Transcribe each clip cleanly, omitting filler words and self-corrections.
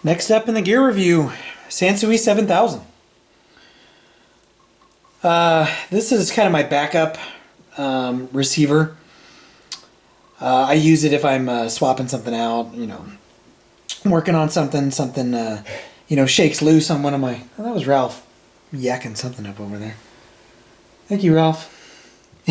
Next up in the gear review, Sansui 7000. This is kind of my backup receiver. I use it if I'm swapping something out, working on something, shakes loose on one of my... Oh, that was Ralph yakking something up over there. Thank you, Ralph.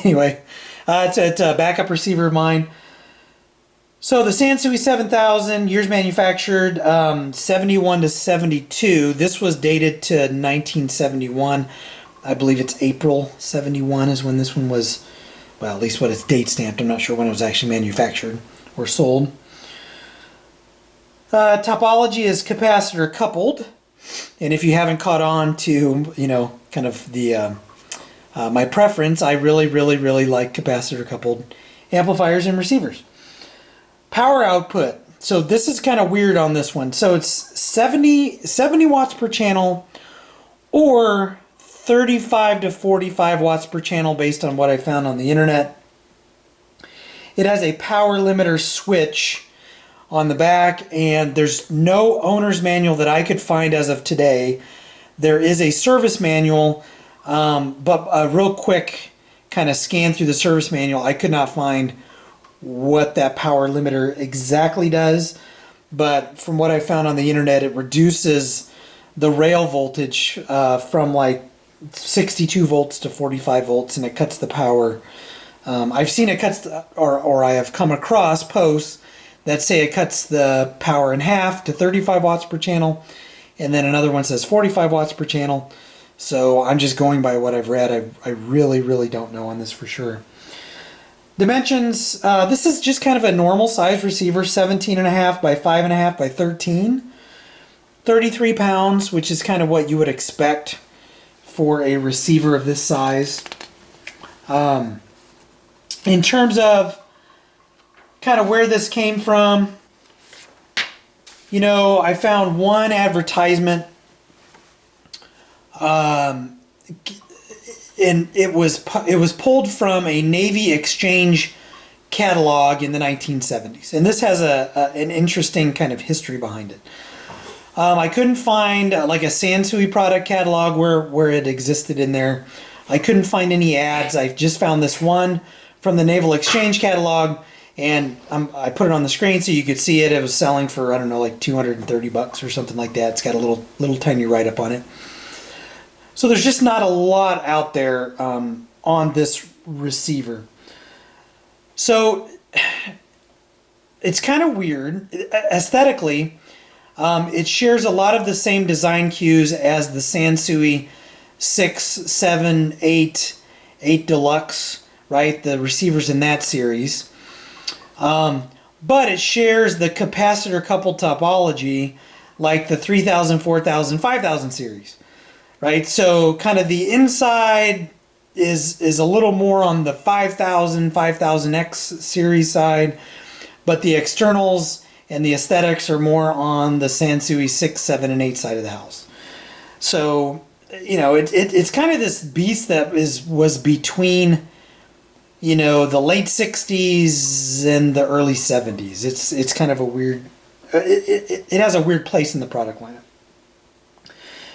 Anyway, it's a backup receiver of mine. So the Sansui 7000, years manufactured, 71 to 72. This was dated to 1971. I believe it's April 71 is when this one was, well, at least what it's date stamped. I'm not sure when it was actually manufactured or sold. Topology is capacitor coupled. And if you haven't caught on to, kind of the my preference, I really like capacitor coupled amplifiers and receivers. Power output. So this is kind of weird on this one. So it's 70 watts per channel or 35 to 45 watts per channel based on what I found on the internet. It has a power limiter switch on the back, and there's no owner's manual that I could find as of today. There is a service manual, but a real quick kind of scan through the service manual, I could not find what that power limiter exactly does, but from what I found on the internet, it reduces the rail voltage from like 62 volts to 45 volts, and it cuts the power. I've seen it cuts, or I have come across posts that say it cuts the power in half to 35 watts per channel, and then another one says 45 watts per channel. So I'm just going by what I've read. I really don't know on this for sure. Dimensions, this is just kind of a normal size receiver, 17.5 by 5.5 by 13. 33 pounds, which is kind of what you would expect for a receiver of this size. In terms of kind of where this came from, I found one advertisement, and it was pulled from a Navy Exchange catalog in the 1970s, and this has an interesting kind of history behind it. I couldn't find like a Sansui product catalog where it existed in there. I couldn't find any ads. I just found this one from the Naval Exchange catalog, and I put it on the screen so you could see it. It was selling for, I don't know, like $230 or something like that. It's got a little tiny write-up on it. So there's just not a lot out there on this receiver. So it's kind of weird. Aesthetically, it shares a lot of the same design cues as the Sansui 6, 7, 8 Deluxe, right? The receivers in that series. But it shares the capacitor coupled topology like the 3000, 4000, 5000 series. Right, so kind of the inside is a little more on the 5000, 5000X series side, but the externals and the aesthetics are more on the Sansui 6, 7, and 8 side of the house. So, it's kind of this beast that was between, the late 60s and the early 70s. It's kind of a weird, it has a weird place in the product lineup.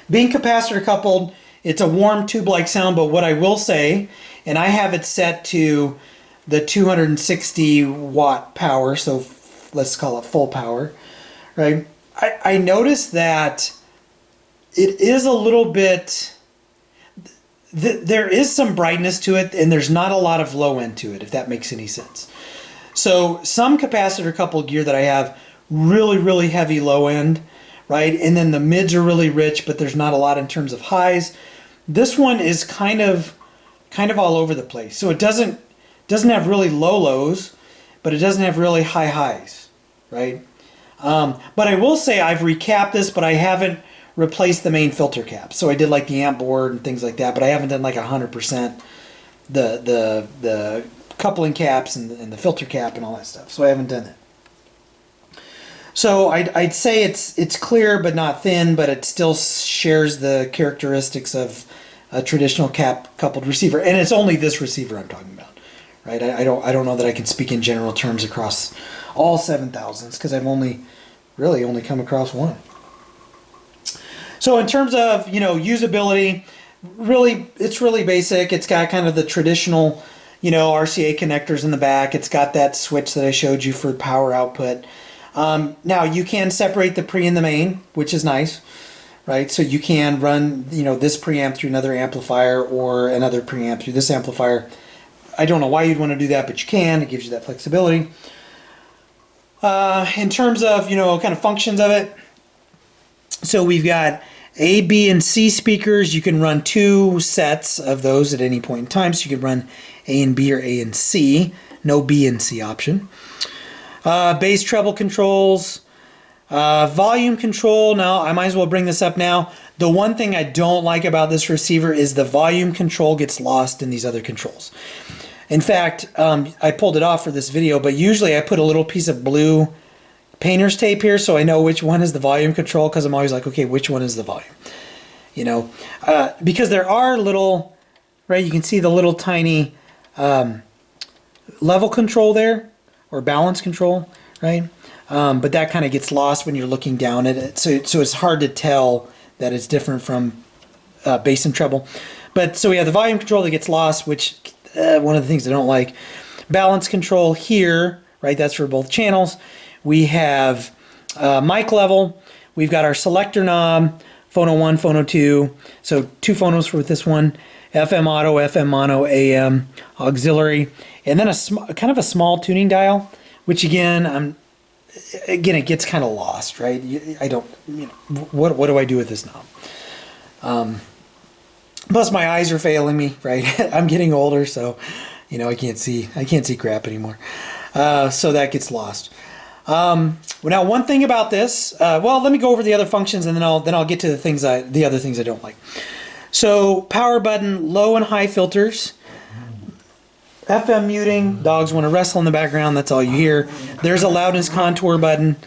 Being capacitor coupled, it's a warm tube-like sound, but what I will say, and I have it set to the 260 watt power, so let's call it full power, right? I noticed that it is a little bit, there is some brightness to it, and there's not a lot of low end to it, if that makes any sense. So some capacitor coupled gear that I have, really heavy low end, right? And then the mids are really rich, but there's not a lot in terms of highs. This one is kind of all over the place. So it doesn't have really low lows, but it doesn't have really high highs, right? But I will say I've recapped this, but I haven't replaced the main filter cap. So I did like the amp board and things like that, but I haven't done like 100% the coupling caps and the filter cap and all that stuff. So I haven't done that. So I'd say it's clear but not thin, but it still shares the characteristics of a traditional coupled receiver, and it's only this receiver I'm talking about, right? I don't know that I can speak in general terms across all 7000s because I've really only come across one. So in terms of, usability, really, it's really basic. It's got kind of the traditional, RCA connectors in the back. It's got that switch that I showed you for power output. Now you can separate the pre and the main, which is nice, right? So you can run, this preamp through another amplifier or another preamp through this amplifier. I don't know why you'd want to do that, but you can. It gives you that flexibility. In terms of, kind of functions of it, so we've got A, B, and C speakers. You can run 2 sets of those at any point in time. So you could run A and B or A and C. No B and C option. Bass treble controls. Volume control. Now, I might as well bring this up now. The one thing I don't like about this receiver is the volume control gets lost in these other controls. In fact, I pulled it off for this video, but usually I put a little piece of blue painter's tape here so I know which one is the volume control, because I'm always like, okay, which one is the volume? Because there are little, right, you can see the little tiny level control there, or balance control, right? But that kind of gets lost when you're looking down at it. So it's hard to tell that it's different from bass and treble. But so we have the volume control that gets lost, which one of the things I don't like. Balance control here, right? That's for both channels. We have mic level. We've got our selector knob, phono 1, phono 2. So 2 phonos for this one. FM auto, FM mono, AM, auxiliary. And then kind of a small tuning dial, which again, it gets kind of lost, right? I don't, what do I do with this knob? Plus my eyes are failing me, right? I'm getting older, so, I can't see crap anymore. So that gets lost. Now, one thing about this, well, let me go over the other functions, and then I'll get to the other things I don't like. So, power button, low and high filters, FM muting. Dogs want to wrestle in the background. That's all you hear. There's a loudness contour button.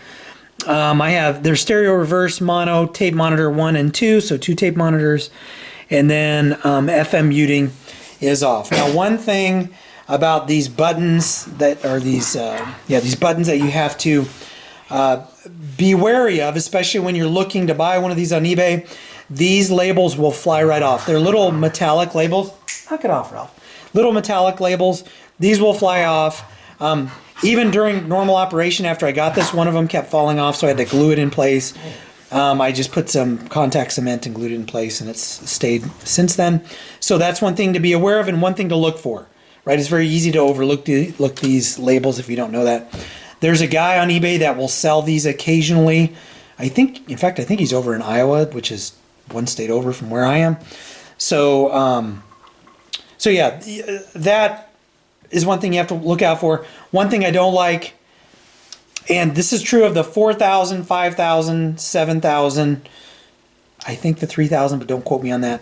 There's stereo reverse, mono, tape monitor 1 and 2, so 2 tape monitors, and then FM muting is off. Now, one thing about these buttons that are these buttons that you have to be wary of, especially when you're looking to buy one of these on eBay. These labels will fly right off. They're little metallic labels. Knock it off, Ralph. Little metallic labels. These will fly off. Even during normal operation, after I got this, one of them kept falling off, so I had to glue it in place. I just put some contact cement and glued it in place, and it's stayed since then. So that's one thing to be aware of and one thing to look for. Right? It's very easy to overlook these labels if you don't know that. There's a guy on eBay that will sell these occasionally. In fact, I think he's over in Iowa, which is one state over from where I am. So yeah, that is one thing you have to look out for. One thing I don't like, and this is true of the 4,000, 5,000, 7,000, I think the 3,000, but don't quote me on that.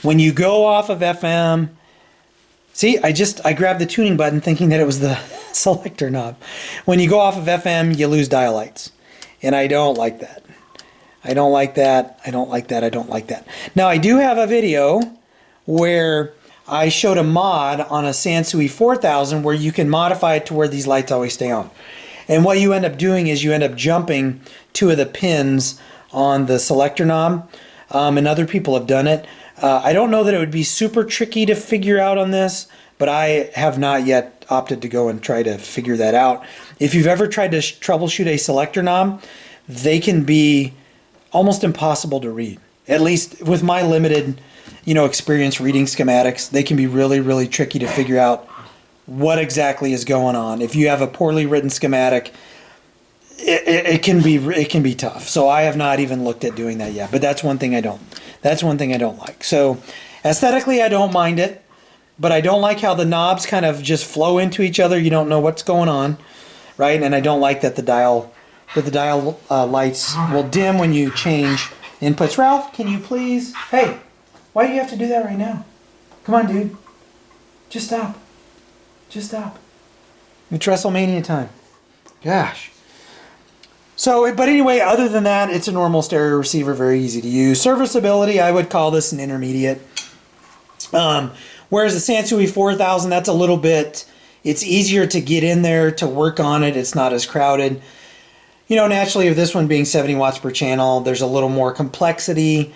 When you go off of FM, see, I grabbed the tuning button thinking that it was the selector knob. When you go off of FM, you lose dial lights. And I don't like that. I don't like that. I don't like that. I don't like that. Now, I do have a video where I showed a mod on a Sansui 4000 where you can modify it to where these lights always stay on. And what you end up doing is you end up jumping 2 of the pins on the selector knob. And other people have done it. I don't know that it would be super tricky to figure out on this, but I have not yet opted to go and try to figure that out. If you've ever tried to troubleshoot a selector knob, they can be almost impossible to read. At least with my limited, experience reading schematics, they can be really, really tricky to figure out what exactly is going on. If you have a poorly written schematic, it can be tough. So I have not even looked at doing that yet. But that's one thing I don't like. So aesthetically, I don't mind it, but I don't like how the knobs kind of just flow into each other. You don't know what's going on, right? And I don't like that the dial lights will dim when you change inputs. Ralph, can you please? Hey, why do you have to do that right now? Come on, dude. Just stop. Just stop. It's WrestleMania time. Gosh. So, but anyway, other than that, it's a normal stereo receiver, very easy to use. Serviceability, I would call this an intermediate. Whereas the Sansui 4000, that's a little bit, it's easier to get in there, to work on it. It's not as crowded. naturally with this one being 70 watts per channel, there's a little more complexity.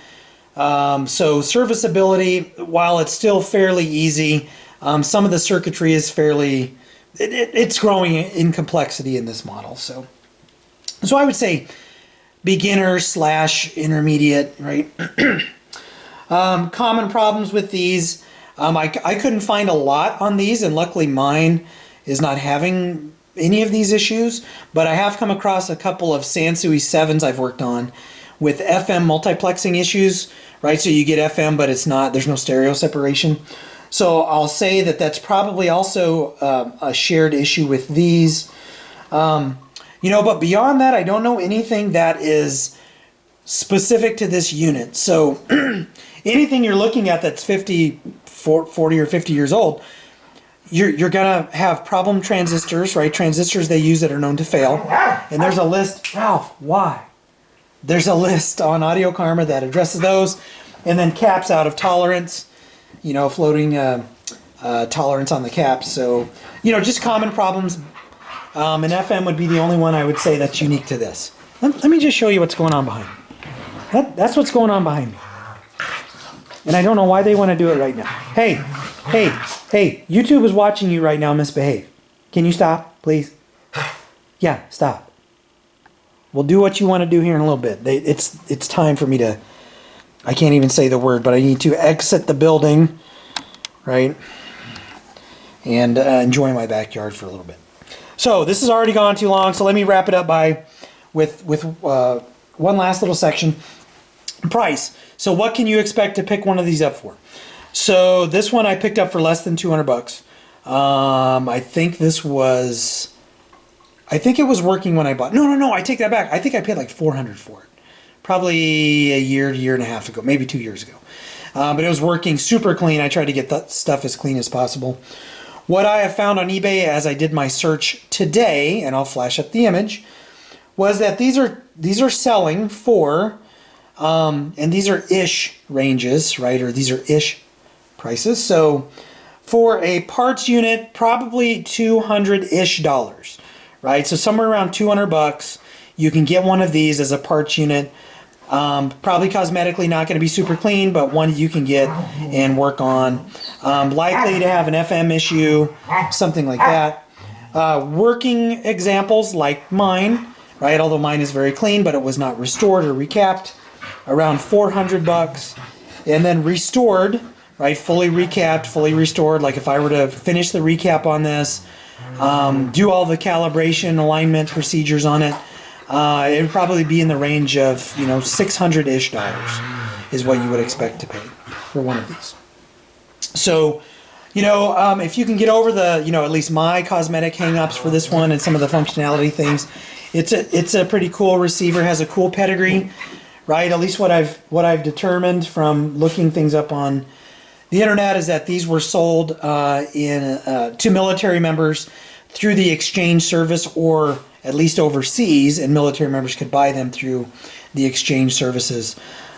So serviceability, while it's still fairly easy, some of the circuitry is fairly, it's growing in complexity in this model. So I would say beginner / intermediate, right? Common problems with these. I couldn't find a lot on these, and luckily mine is not having any of these issues, but I have come across a couple of Sansui 7s I've worked on with FM multiplexing issues, right? So you get FM, but there's no stereo separation. So I'll say that that's probably also a shared issue with these. But beyond that, I don't know anything that is specific to this unit. So anything you're looking at that's 40 or 50 years old, you're going to have problem transistors, right? Transistors they use that are known to fail. And there's a list. Ralph, why? There's a list on Audio Karma that addresses those. And then caps out of tolerance, floating tolerance on the caps. So, just common problems. And FM would be the only one I would say that's unique to this. Let me just show you what's going on behind me. That's what's going on behind me. And I don't know why they want to do it right now. Hey, YouTube is watching you right now misbehave. Can you stop, please? Yeah, stop. We'll do what you want to do here in a little bit. It's time for me to, I can't even say the word, but I need to exit the building, right? And enjoy my backyard for a little bit. So this has already gone too long, so let me wrap it up with one last little section. Price. So what can you expect to pick one of these up for? So this one I picked up for less than $200. I think it was working when I bought. No, I take that back. I think I paid like $400 for it. Probably a year and a half ago, maybe 2 years ago. But it was working super clean. I tried to get that stuff as clean as possible. What I have found on eBay as I did my search today, and I'll flash up the image, was that these are selling for, and these are ish ranges, right? Or these are ish prices. So for a parts unit, probably $200-ish, right? So somewhere around $200, you can get one of these as a parts unit. Probably cosmetically not going to be super clean, but one you can get and work on. Likely to have an FM issue, something like that. Working examples like mine, right? Although mine is very clean, but it was not restored or recapped, around $400. And then restored, right? Fully recapped, fully restored. Like if I were to finish the recap on this, do all the calibration, alignment procedures on it, it would probably be in the range of, $600-ish is what you would expect to pay for one of these. So, if you can get over the, at least my cosmetic hang-ups for this one and some of the functionality things, it's a pretty cool receiver, has a cool pedigree, right? At least what I've determined from looking things up on the internet is that these were sold to military members through the exchange service, or at least overseas, and military members could buy them through the exchange services.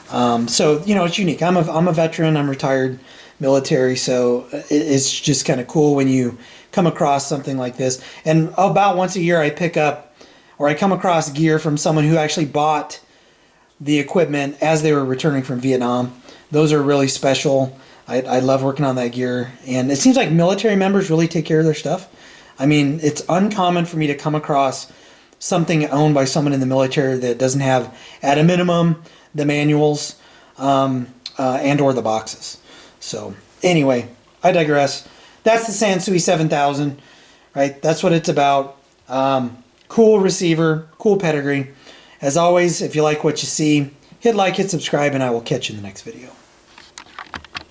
So it's unique. I'm a veteran. I'm retired military, so it's just kind of cool when you come across something like this. And about once a year, I come across gear from someone who actually bought the equipment as they were returning from Vietnam. Those are really special. I love working on that gear, and it seems like military members really take care of their stuff. I mean, it's uncommon for me to come across something owned by someone in the military that doesn't have, at a minimum, the manuals and or the boxes. So anyway, I digress. That's the Sansui 7000, right? That's what it's about. Cool receiver, cool pedigree. As always, if you like what you see, hit like, hit subscribe, and I will catch you in the next video.